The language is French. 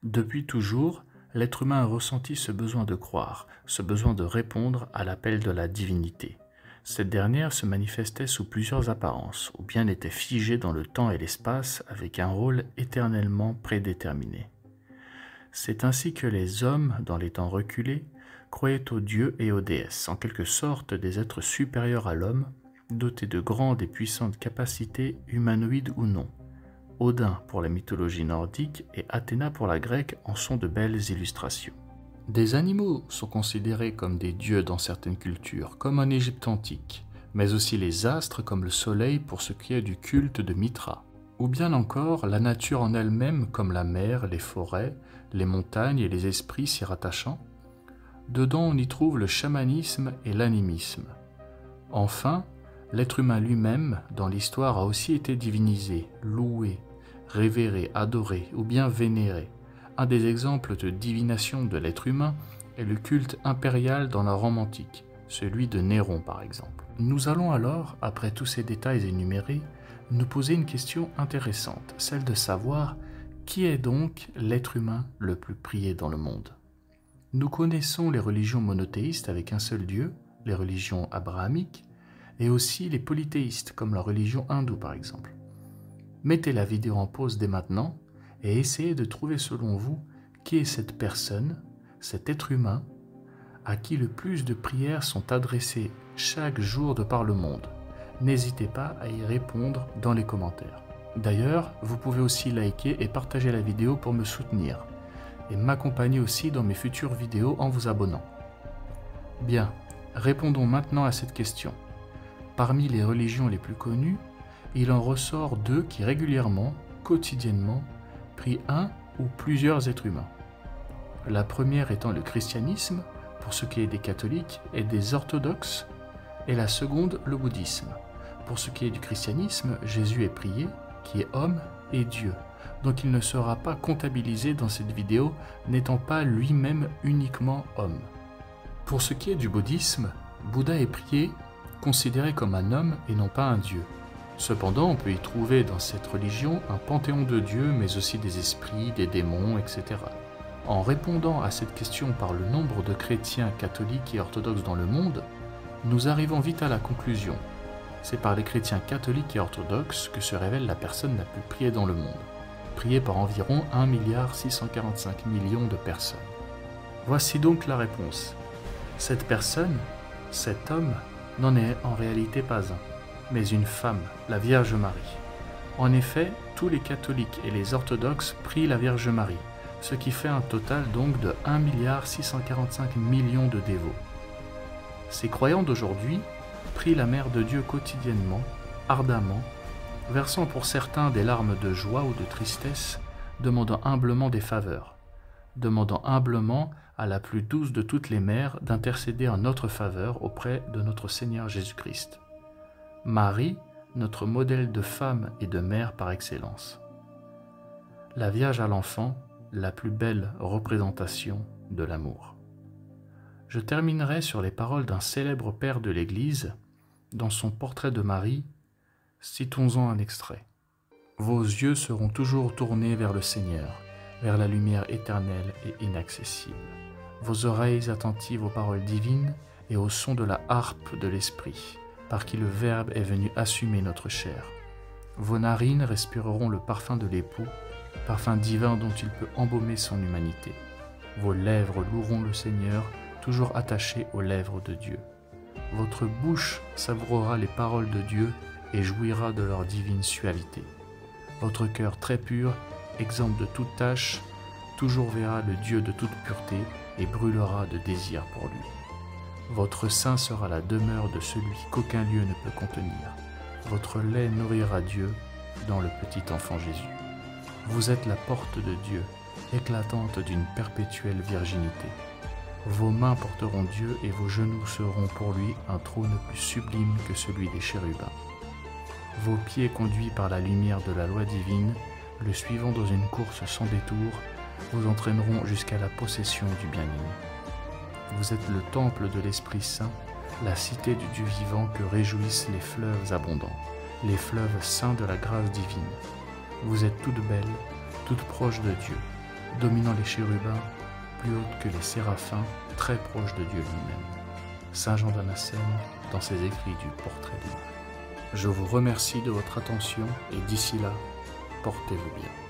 Depuis toujours, l'être humain a ressenti ce besoin de croire, ce besoin de répondre à l'appel de la divinité. Cette dernière se manifestait sous plusieurs apparences, ou bien était figée dans le temps et l'espace avec un rôle éternellement prédéterminé. C'est ainsi que les hommes, dans les temps reculés, croyaient aux dieux et aux déesses, en quelque sorte des êtres supérieurs à l'homme, dotés de grandes et puissantes capacités humanoïdes ou non. Odin pour la mythologie nordique et Athéna pour la grecque en sont de belles illustrations. Des animaux sont considérés comme des dieux dans certaines cultures, comme en Égypte antique, mais aussi les astres comme le soleil pour ce qui est du culte de Mitra. Ou bien encore la nature en elle-même comme la mer, les forêts, les montagnes et les esprits s'y rattachant. Dedans on y trouve le chamanisme et l'animisme. Enfin, l'être humain lui-même, dans l'histoire, a aussi été divinisé, loué, révéré, adoré ou bien vénéré. Un des exemples de divination de l'être humain est le culte impérial dans la Rome antique, celui de Néron par exemple. Nous allons alors, après tous ces détails énumérés, nous poser une question intéressante, celle de savoir qui est donc l'être humain le plus prié dans le monde. Nous connaissons les religions monothéistes avec un seul Dieu, les religions abrahamiques, et aussi les polythéistes comme la religion hindoue par exemple. Mettez la vidéo en pause dès maintenant et essayez de trouver selon vous qui est cette personne, cet être humain, à qui le plus de prières sont adressées chaque jour de par le monde. N'hésitez pas à y répondre dans les commentaires. D'ailleurs, vous pouvez aussi liker et partager la vidéo pour me soutenir et m'accompagner aussi dans mes futures vidéos en vous abonnant. Bien, répondons maintenant à cette question. Parmi les religions les plus connues, il en ressort deux qui régulièrement, quotidiennement, prient un ou plusieurs êtres humains. La première étant le christianisme, pour ce qui est des catholiques et des orthodoxes, et la seconde le bouddhisme. Pour ce qui est du christianisme, Jésus est prié, qui est homme et Dieu, donc il ne sera pas comptabilisé dans cette vidéo, n'étant pas lui-même uniquement homme. Pour ce qui est du bouddhisme, Bouddha est prié, considéré comme un homme et non pas un dieu. Cependant, on peut y trouver dans cette religion un panthéon de dieux, mais aussi des esprits, des démons, etc. En répondant à cette question par le nombre de chrétiens catholiques et orthodoxes dans le monde, nous arrivons vite à la conclusion. C'est par les chrétiens catholiques et orthodoxes que se révèle la personne la plus priée dans le monde, priée par environ 1,645 milliard de personnes. Voici donc la réponse. Cette personne, cet homme, n'en est en réalité pas un, mais une femme, la Vierge Marie. En effet, tous les catholiques et les orthodoxes prient la Vierge Marie, ce qui fait un total donc de 1,645 milliard de dévots. Ces croyants d'aujourd'hui prient la Mère de Dieu quotidiennement, ardemment, versant pour certains des larmes de joie ou de tristesse, demandant humblement des faveurs, demandant humblement à la plus douce de toutes les mères d'intercéder en notre faveur auprès de notre Seigneur Jésus-Christ. Marie, notre modèle de femme et de mère par excellence. La Vierge à l'enfant, la plus belle représentation de l'amour. Je terminerai sur les paroles d'un célèbre père de l'Église. Dans son portrait de Marie, citons-en un extrait. « Vos yeux seront toujours tournés vers le Seigneur, vers la lumière éternelle et inaccessible. Vos oreilles attentives aux paroles divines et au son de la harpe de l'Esprit, par qui le Verbe est venu assumer notre chair. Vos narines respireront le parfum de l'époux, parfum divin dont il peut embaumer son humanité. Vos lèvres loueront le Seigneur, toujours attaché aux lèvres de Dieu. Votre bouche savourera les paroles de Dieu et jouira de leur divine suavité. Votre cœur très pur, exempt de toute tache, toujours verra le Dieu de toute pureté et brûlera de désir pour lui. Votre sein sera la demeure de celui qu'aucun lieu ne peut contenir. Votre lait nourrira Dieu dans le petit enfant Jésus. Vous êtes la porte de Dieu, éclatante d'une perpétuelle virginité. Vos mains porteront Dieu et vos genoux seront pour lui un trône plus sublime que celui des chérubins. Vos pieds conduits par la lumière de la loi divine, le suivant dans une course sans détour, vous entraîneront jusqu'à la possession du bien-aimé. Vous êtes le temple de l'Esprit Saint, la cité du Dieu vivant que réjouissent les fleuves abondants, les fleuves saints de la grâce divine. Vous êtes toute belle, toute proche de Dieu. dominant les chérubins, plus haute que les séraphins, très proche de Dieu lui-même. Saint Jean Damascène, dans ses écrits du Portrait de Marie. Je vous remercie de votre attention et d'ici là, portez-vous bien.